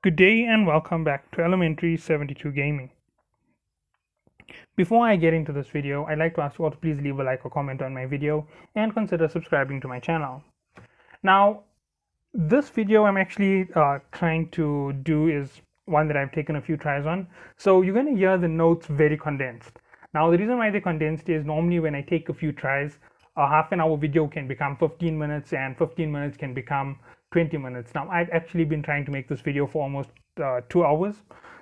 Good day and welcome back to Elementary 72 Gaming. Before I get into this video, I'd like to ask you all to please leave a like or comment on my video and consider subscribing to my channel. Now, this video I'm actually trying to do is one that I've taken a few tries on. So you're going to hear the notes very condensed. Now, the reason why they're condensed is normally when I take a few tries, a half an hour video can become 15 minutes and 15 minutes can become 20 minutes. Now, I've actually been trying to make this video for almost 2 hours.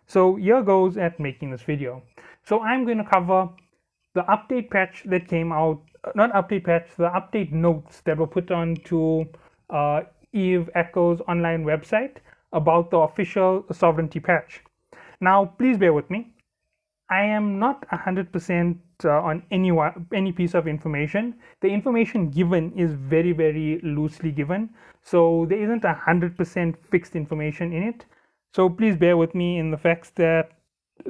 So here goes at making this video. So I'm going to cover the update patch that came out, not update patch, the update notes that were put onto Eve Echo's online website about the official sovereignty patch. Now, please bear with me. I am not 100% on any piece of information. The information given is very, very loosely given. So there isn't 100% fixed information in it. So please bear with me in the facts that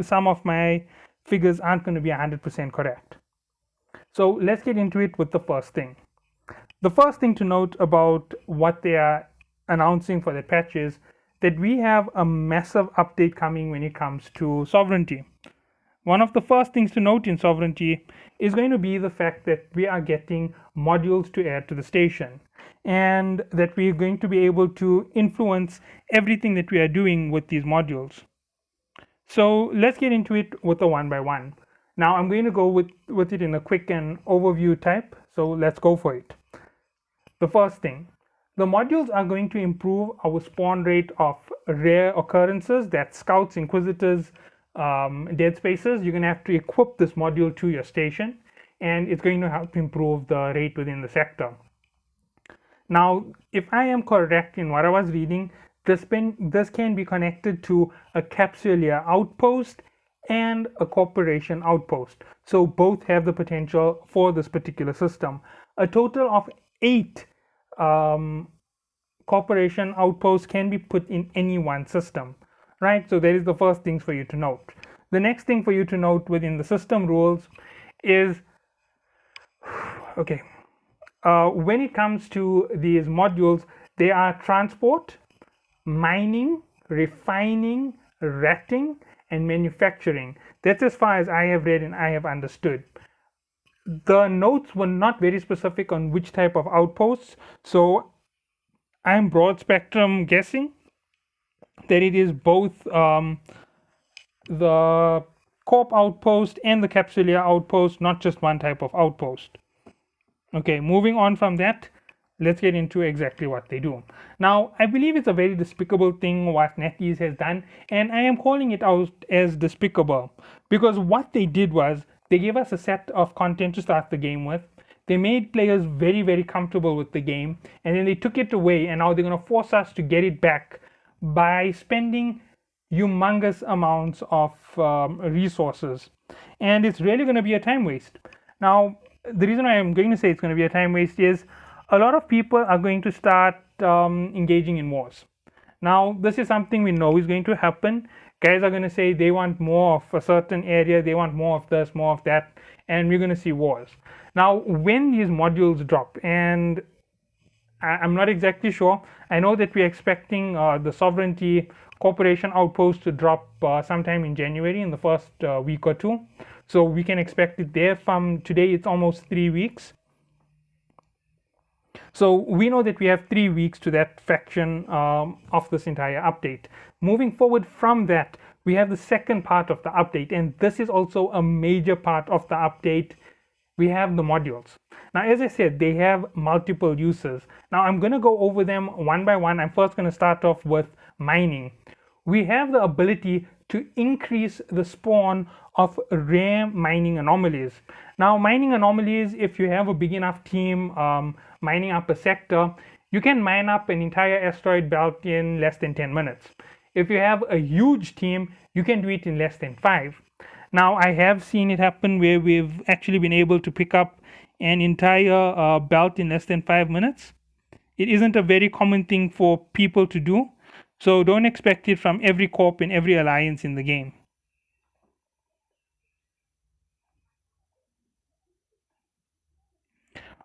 some of my figures aren't going to be 100% correct. So let's get into it with the first thing. The first thing to note about what they are announcing for the patch is that we have a massive update coming when it comes to sovereignty. One of the first things to note in sovereignty is going to be the fact that we are getting modules to add to the station and that we are going to be able to influence everything that we are doing with these modules. So let's get into it with a one by one. Now I'm going to go with it in a quick and overview type. So let's go for it. The first thing, the modules are going to improve our spawn rate of rare occurrences, that's scouts, inquisitors, dead spaces. You're going to have to equip this module to your station and it's going to help improve the rate within the sector. Now, if I am correct in what I was reading, this can be connected to a capsuleer outpost and a corporation outpost. So both have the potential for this particular system. A total of 8 corporation outposts can be put in any one system, right? So that is the first thing for you to note. The next thing for you to note within the system rules is, okay, when it comes to these modules, they are transport, mining, refining, ratting, and manufacturing. That's as far as I have read and I have understood. The notes were not very specific on which type of outposts, so I'm broad spectrum guessing that it is both the corp outpost and the capsuleer outpost, not just one type of outpost. Okay, moving on from that, let's get into exactly what they do. Now, I believe it's a very despicable thing what NetEase has done, and I am calling it out as despicable because what they did was they gave us a set of content to start the game with. They made players very, very comfortable with the game, and then they took it away, and now they're going to force us to get it back by spending humongous amounts of resources. And it's really going to be a time waste. Now, the reason why I'm going to say it's going to be a time waste is a lot of people are going to start engaging in wars. Now, this is something we know is going to happen. Guys are going to say they want more of a certain area, they want more of this, more of that, and we're going to see wars. Now, when these modules drop, and I'm not exactly sure, I know that we're expecting the sovereignty corporation outpost to drop sometime in January in the first week or two. So we can expect it there. From today, it's almost 3 weeks. So we know that we have 3 weeks to that faction of this entire update. Moving forward from that, we have the second part of the update, and this is also a major part of the update. We have the modules. Now, as I said, they have multiple uses. Now, I'm going to go over them one by one. I'm first going to start off with mining. We have the ability to increase the spawn of rare mining anomalies. Now, mining anomalies, if you have a big enough team mining up a sector, you can mine up an entire asteroid belt in less than 10 minutes. If you have a huge team, you can do it in less than 5. Now, I have seen it happen where we've actually been able to pick up an entire belt in less than 5 minutes. It isn't a very common thing for people to do, so don't expect it from every corp and every alliance in the game.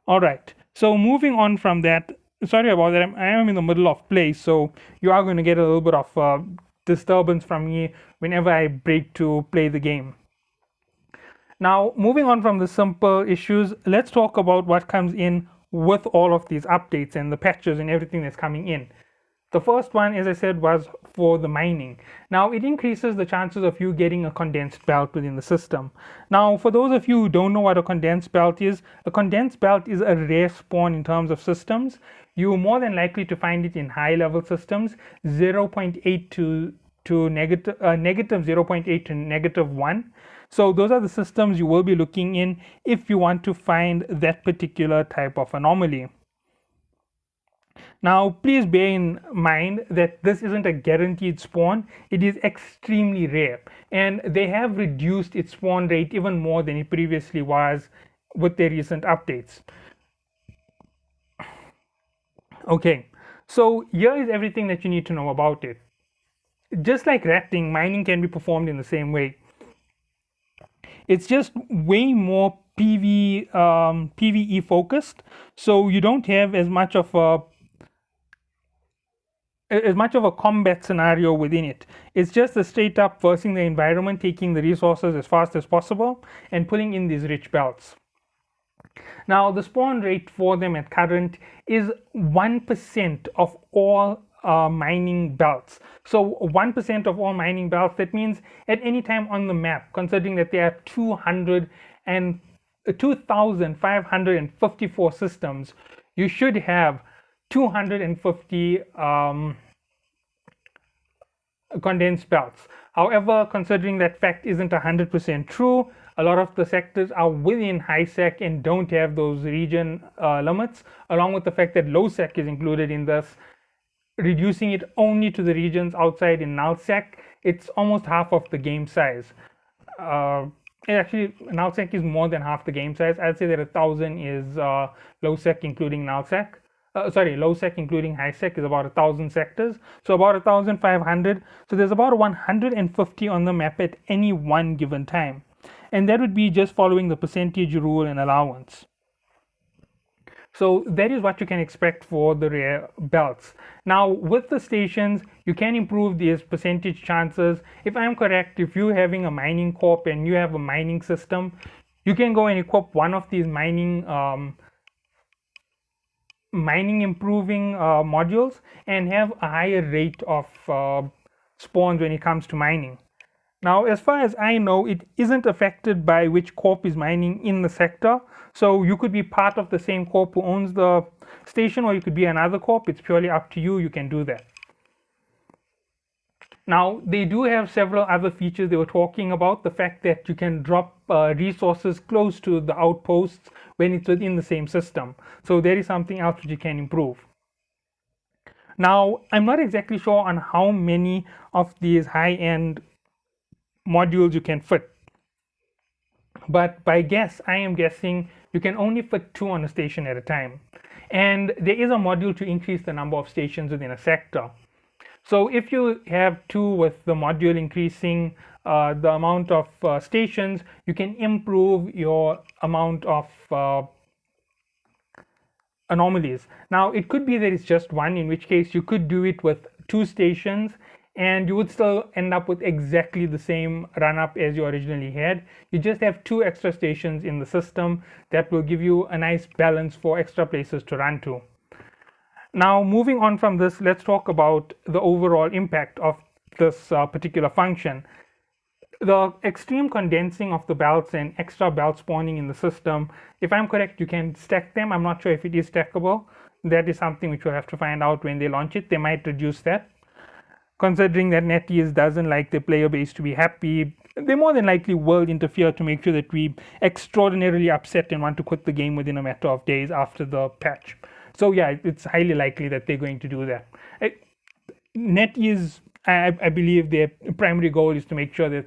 All right, so moving on from that, sorry about that, I am in the middle of play, so you are going to get a little bit of disturbance from me whenever I break to play the game. Now, moving on from the simple issues, let's talk about what comes in with all of these updates and the patches and everything that's coming in. The first one, as I said, was for the mining. Now, it increases the chances of you getting a condensed belt within the system. Now, for those of you who don't know what a condensed belt is, a condensed belt is a rare spawn in terms of systems. You're more than likely to find it in high level systems, 0.8 to negative 0.8 to -1. So those are the systems you will be looking in if you want to find that particular type of anomaly. Now, please bear in mind that this isn't a guaranteed spawn. It is extremely rare, and they have reduced its spawn rate even more than it previously was with their recent updates. Okay, so here is everything that you need to know about it. Just like ratting, mining can be performed in the same way. It's just way more PvE focused, so you don't have as much of a combat scenario within it. It's just a straight up versing the environment, taking the resources as fast as possible and pulling in these rich belts. Now, the spawn rate for them at current is 1% of all mining belts. So 1% of all mining belts, that means at any time on the map, considering that there are 2,554 systems, you should have 250 condensed belts. However, considering that fact isn't 100% true, a lot of the sectors are within high sec and don't have those region limits, along with the fact that low sec is included in this, reducing it only to the regions outside in null sec. It's almost half of the game size. Actually, null sec is more than half the game size. I'd say that 1,000 is low sec including null sec. Low sec including high sec is about 1,000 sectors, so about 1,500. So there's about 150 on the map at any one given time, and that would be just following the percentage rule and allowance. So that is what you can expect for the rare belts. Now, with the stations, you can improve these percentage chances. If I'm correct, if you're having a mining corp and you have a mining system, you can go and equip one of these mining improving modules and have a higher rate of spawns when it comes to mining. Now, as far as I know, it isn't affected by which corp is mining in the sector. So you could be part of the same corp who owns the station, or you could be another corp. It's purely up to you. You can do that. Now, they do have several other features they were talking about. The fact that you can drop resources close to the outposts when it's within the same system. So there is something else which you can improve. Now, I'm not exactly sure on how many of these high-end modules you can fit, but by guess, I am guessing you can only fit 2 on a station at a time. And there is a module to increase the number of stations within a sector. So if you have 2 with the module increasing the amount of stations, you can improve your amount of anomalies. Now, it could be that it's just 1, in which case you could do it with 2 stations and you would still end up with exactly the same run up as you originally had. You just have 2 extra stations in the system that will give you a nice balance for extra places to run to. Now, moving on from this, let's talk about the overall impact of this particular function. The extreme condensing of the belts and extra belt spawning in the system, if I'm correct, you can stack them. I'm not sure if it is stackable. That is something which we'll have to find out when they launch it. They might reduce that. Considering that NetEase doesn't like the player base to be happy, they more than likely will interfere to make sure that we extraordinarily upset and want to quit the game within a matter of days after the patch. So yeah, it's highly likely that they're going to do that. NetEase, I believe their primary goal is to make sure that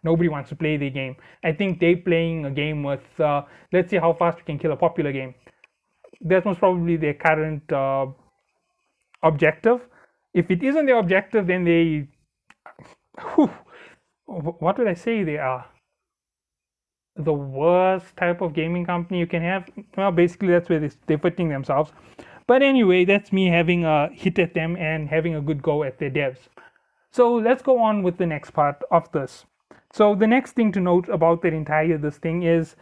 nobody wants to play the game. I think they're playing a game with, let's see how fast we can kill a popular game. That's most probably their current objective. If it isn't their objective, then they, what would I say they are? The worst type of gaming company you can have. Well, basically that's where they're putting themselves. But anyway, that's me having a hit at them and having a good go at their devs. So let's go on with the next part of this. So the next thing to note about the entire this thing is,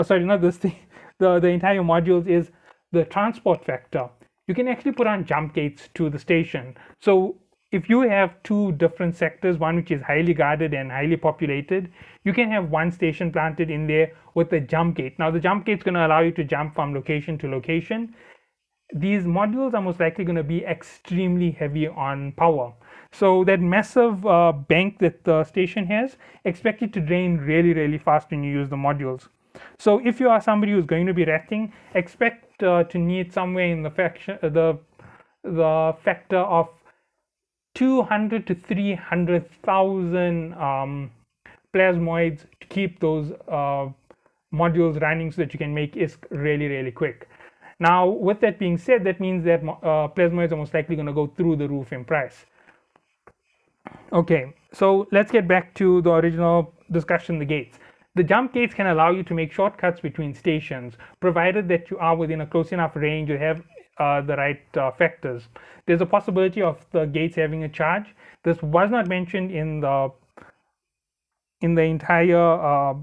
sorry, not this thing, the entire modules is the transport factor. You can actually put on jump gates to the station. So if you have two different sectors, one which is highly guarded and highly populated, you can have one station planted in there with a jump gate. Now the jump gate is going to allow you to jump from location to location. These modules are most likely going to be extremely heavy on power. So that massive bank that the station has, expect it to drain really, really fast when you use the modules. So if you are somebody who's going to be ratting, expect to need somewhere in the factor of 200 to 300,000 plasmoids to keep those modules running so that you can make ISK really, really quick. Now, with that being said, that means that plasmoids are most likely going to go through the roof in price. Okay, so let's get back to the original discussion, the gates. The jump gates can allow you to make shortcuts between stations, provided that you are within a close enough range or have the right factors. There's a possibility of the gates having a charge. This was not mentioned in the entire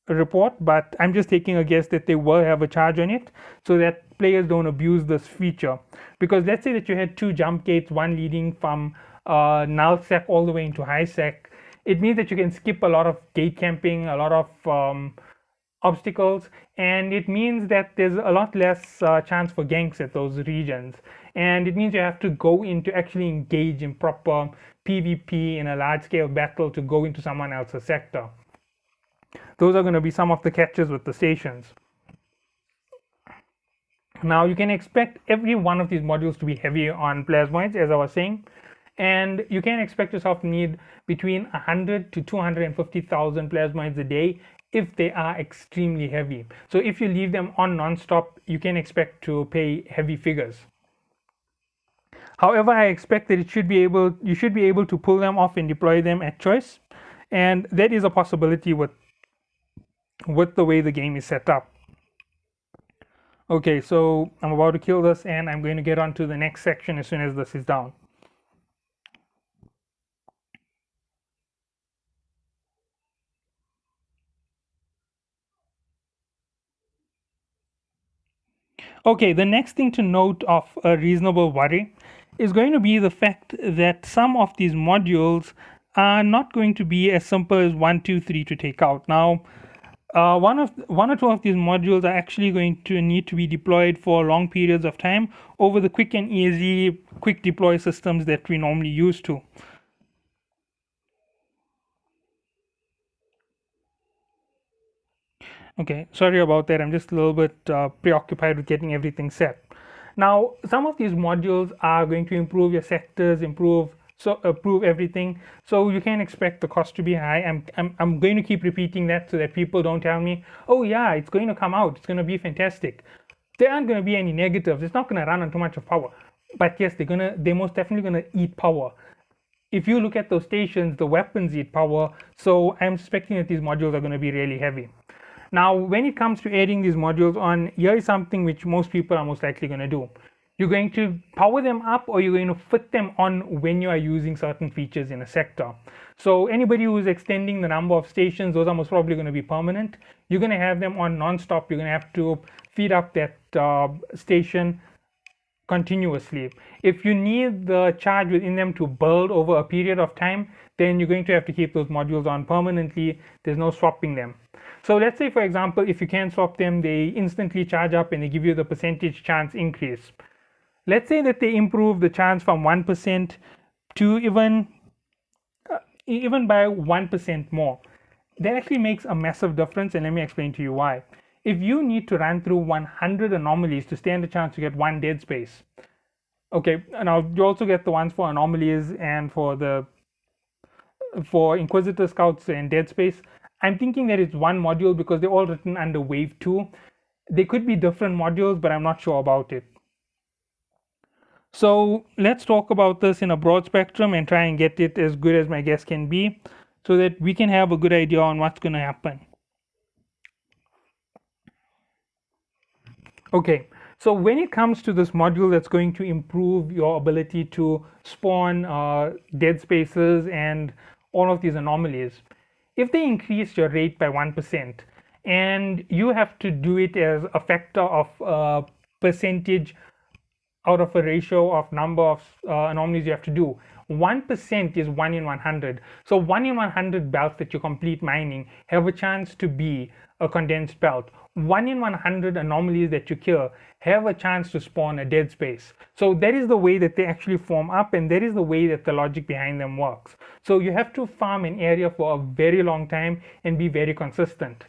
report, but I'm just taking a guess that they will have a charge on it so that players don't abuse this feature. Because let's say that you had two jump gates, one leading from null sec all the way into high sec. It means that you can skip a lot of gate camping, a lot of obstacles, and it means that there's a lot less chance for ganks at those regions. And it means you have to go into actually engage in proper PvP in a large scale battle to go into someone else's sector. Those are going to be some of the catches with the stations. Now you can expect every one of these modules to be heavy on plasmoids, as I was saying, and you can expect yourself to need between 100 to 250,000 plasmoids a day if they are extremely heavy. So if you leave them on non-stop, you can expect to pay heavy figures. However, I expect that you should be able to pull them off and deploy them at choice, and that is a possibility with the way the game is set up. Okay, so I'm about to kill this, and I'm going to get on to the next section as soon as this is down. Okay, the next thing to note of a reasonable worry is going to be the fact that some of these modules are not going to be as simple as 1, 2, 3 to take out. Now, one or two of these modules are actually going to need to be deployed for long periods of time over the quick and easy quick deploy systems that we normally use to. Okay, sorry about that. I'm just a little bit preoccupied with getting everything set. Now, some of these modules are going to improve your sectors, improve everything. So you can expect the cost to be high. I'm going to keep repeating that so that people don't tell me, oh yeah, it's going to come out, it's going to be fantastic. There aren't going to be any negatives. It's not going to run on too much of power. But yes, they're most definitely going to eat power. If you look at those stations, the weapons eat power. So I'm suspecting that these modules are going to be really heavy. Now, when it comes to adding these modules on, here is something which most people are most likely going to do. You're going to power them up, or you're going to fit them on when you are using certain features in a sector. So anybody who is extending the number of stations, those are most probably going to be permanent. You're going to have them on non-stop. You're going to have to feed up that station continuously. If you need the charge within them to build over a period of time, then you're going to have to keep those modules on permanently. There's no swapping them. So let's say, for example, if you can swap them, they instantly charge up and they give you the percentage chance increase. Let's say that they improve the chance from 1% to even by 1% more. That actually makes a massive difference, and let me explain to you why. If you need to run through 100 anomalies to stand a chance to get one dead space, okay, now you also get the ones for anomalies and for Inquisitor Scouts and Dead Space. I'm thinking that it's one module because they're all written under Wave 2. They could be different modules, but I'm not sure about it. So let's talk about this in a broad spectrum and try and get it as good as my guess can be so that we can have a good idea on what's going to happen. Okay, So when it comes to this module that's going to improve your ability to spawn dead spaces and all of these anomalies, if they increase your rate by 1% and you have to do it as a factor of percentage out of a ratio of number of anomalies you have to do. 1% is 1 in 100. So 1 in 100 belts that you complete mining have a chance to be a condensed belt. 1 in 100 anomalies that you kill have a chance to spawn a dead space. So that is the way that they actually form up, and that is the way that the logic behind them works. So you have to farm an area for a very long time and be very consistent.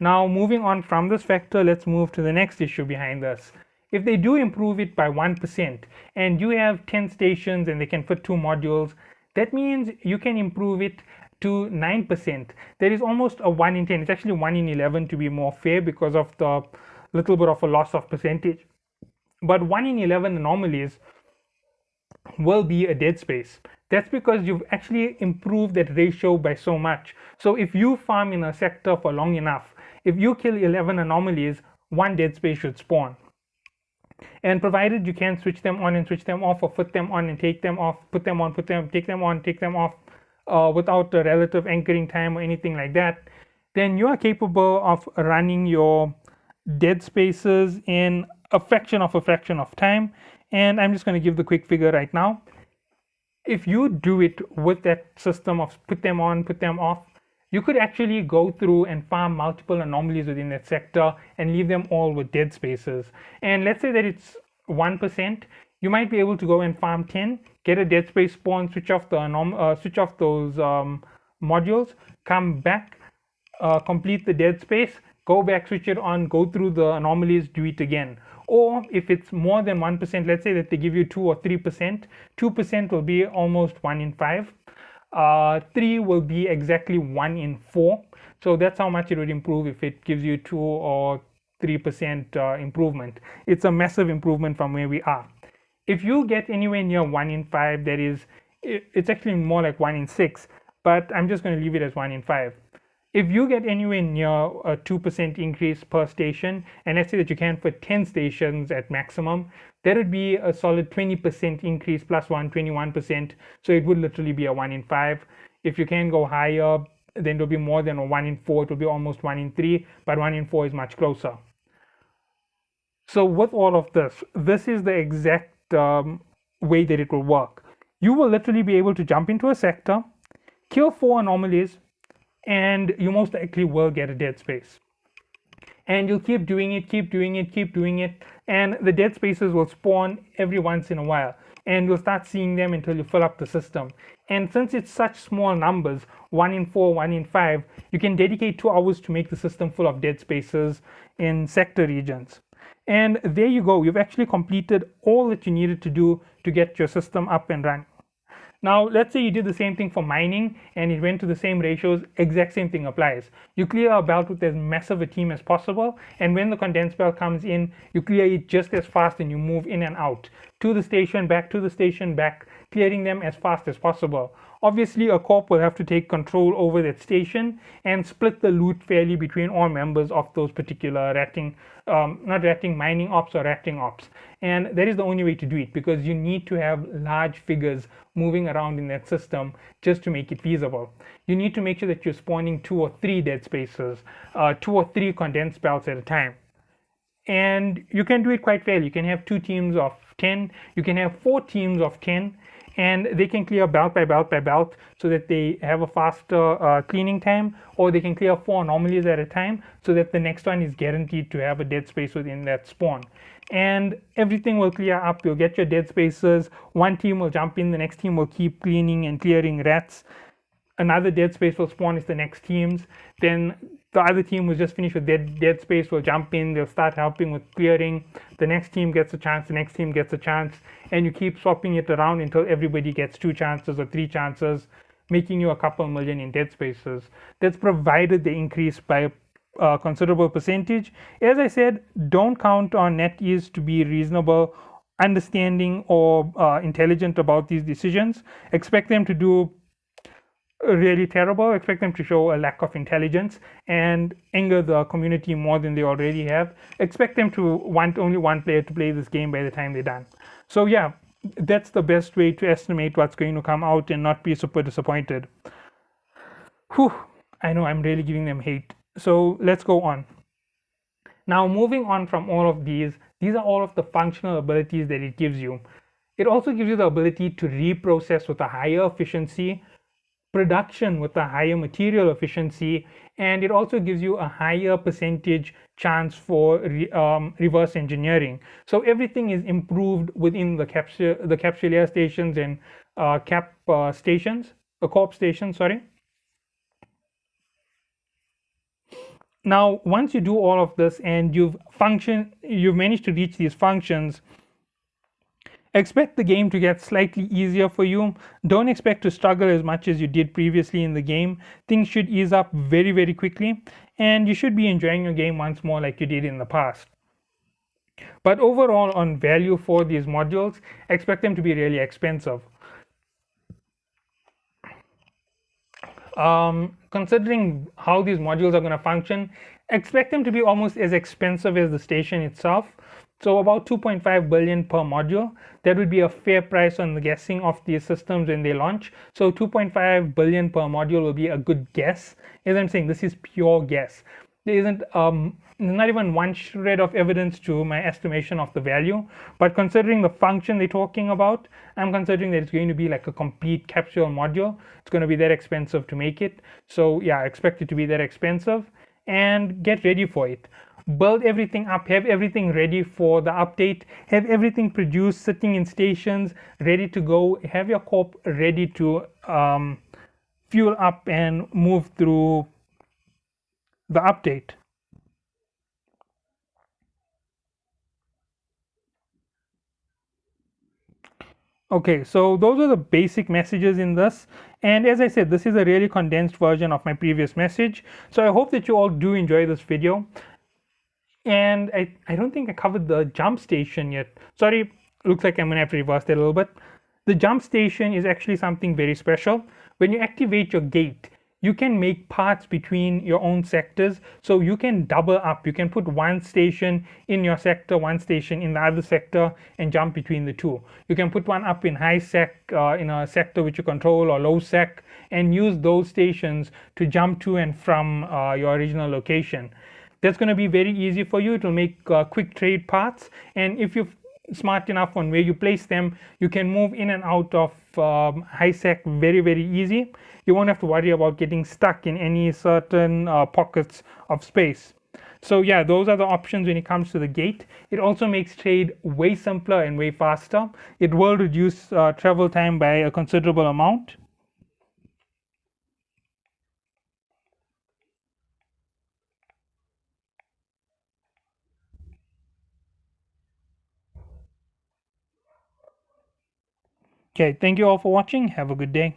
Now, moving on from this factor, let's move to the next issue behind this. If they do improve it by 1% and you have 10 stations and they can fit 2 modules, that means you can improve it to 9%. There is almost a 1 in 10. It's actually 1 in 11 to be more fair because of the little bit of a loss of percentage. But 1 in 11 anomalies will be a dead space. That's because you've actually improved that ratio by so much. So if you farm in a sector for long enough, if you kill 11 anomalies, 1 dead space should spawn. And provided you can switch them on and switch them off, or put them on and take them off, put them on, take them on, take them off, without a relative anchoring time or anything like that, then you are capable of running your dead spaces in a fraction of time. And I'm just going to give the quick figure right now. If you do it with that system of put them on, put them off, you could actually go through and farm multiple anomalies within that sector and leave them all with dead spaces. And let's say that it's 1%, you might be able to go and farm 10, get a dead space spawn, switch off those modules, come back, complete the dead space, go back, switch it on, go through the anomalies, do it again. Or if it's more than 1%, let's say that they give you 2 or 3%, 2% will be almost 1 in 5. 3 will be exactly 1 in 4. So that's how much it would improve if it gives you 2 or 3% improvement. It's a massive improvement from where we are. If you get anywhere near 1 in 5, that is, it's actually more like 1 in 6, but I'm just going to leave it as 1 in 5. If you get anywhere near a 2% increase per station, and let's say that you can fit 10 stations at maximum, that would be a solid 20% increase plus 1, 21%. So it would literally be a 1 in 5. If you can go higher, then it'll be more than a 1 in 4. It will be almost 1 in 3, but 1 in 4 is much closer. So with all of this, this is the exact way that it will work. You will literally be able to jump into a sector, kill 4 anomalies, and you most likely will get a dead space. And you'll keep doing it, keep doing it, keep doing it, and the dead spaces will spawn every once in a while, and you'll start seeing them until you fill up the system. And since it's such small numbers, 1 in 4, 1 in 5, you can dedicate 2 hours to make the system full of dead spaces in sector regions. And there you go, you've actually completed all that you needed to do to get your system up and running. Now, let's say you did the same thing for mining and it went to the same ratios, exact same thing applies. You clear a belt with as massive a team as possible, and when the condensed belt comes in, you clear it just as fast and you move in and out to the station, back to the station, back, clearing them as fast as possible. Obviously, a corp will have to take control over that station and split the loot fairly between all members of those particular mining ops or ratting ops. And that is the only way to do it, because you need to have large figures moving around in that system just to make it feasible. You need to make sure that you're spawning 2 or 3 dead spaces, 2 or 3 condensed belts at a time. And you can do it quite fairly. You can have 2 teams of 10, you can have 4 teams of 10, and they can clear belt by belt by belt so that they have a faster cleaning time, or they can clear 4 anomalies at a time so that the next one is guaranteed to have a dead space within that spawn. And everything will clear up. You'll get your dead spaces. One team will jump in, the next team will keep cleaning and clearing rats. Another dead space will spawn as the next team's. Then the other team was just finished with their dead space will jump in, they'll start helping with clearing. The next team gets a chance, the next team gets a chance, and you keep swapping it around until everybody gets 2 chances or 3 chances, making you a couple million in dead spaces. That's provided they increase by a considerable percentage. As I said, don't count on NetEase to be reasonable, understanding, or intelligent about these decisions. Expect them to do really terrible. Expect them to show a lack of intelligence and anger the community more than they already have. Expect them to want only one player to play this game by the time they're done. So yeah, that's the best way to estimate what's going to come out and not be super disappointed. Whew, I know I'm really giving them hate. So let's go on. Now, moving on from all of these are all of the functional abilities that it gives you. It also gives you the ability to reprocess with a higher efficiency, production with a higher material efficiency, and it also gives you a higher percentage chance for reverse engineering. So everything is improved within the capsuleer stations and cap stations, corp stations, sorry. Now, once you do all of this and you've managed to reach these functions, expect the game to get slightly easier for you. Don't expect to struggle as much as you did previously in the game. Things should ease up very, very quickly, and you should be enjoying your game once more like you did in the past. But overall, on value for these modules, expect them to be really expensive. Considering how these modules are going to function, expect them to be almost as expensive as the station itself. So about 2.5 billion per module. That would be a fair price on the guessing of these systems when they launch. So 2.5 billion per module will be a good guess. As I'm saying, this is pure guess. There isn't not even one shred of evidence to my estimation of the value, but considering the function they're talking about, I'm considering that it's going to be like a complete capsule module. It's going to be that expensive to make it. So yeah, I expect it to be that expensive, and get ready for it. Build everything up, have everything ready for the update, have everything produced, sitting in stations, ready to go, have your corp ready to fuel up and move through the update. Okay, so those are the basic messages in this. And as I said, this is a really condensed version of my previous message. So I hope that you all do enjoy this video. And I don't think I covered the jump station yet. Sorry, looks like I'm gonna have to reverse that a little bit. The jump station is actually something very special. When you activate your gate, you can make paths between your own sectors. So you can double up. You can put one station in your sector, one station in the other sector, and jump between the two. You can put one up in high sec, in a sector which you control, or low sec, and use those stations to jump to and from your original location. That's going to be very easy for you. It will make quick trade paths, and if you're smart enough on where you place them, you can move in and out of high sec very, very easy. You won't have to worry about getting stuck in any certain pockets of space. So yeah, those are the options when it comes to the gate. It also makes trade way simpler and way faster. It will reduce travel time by a considerable amount. Okay, thank you all for watching. Have a good day.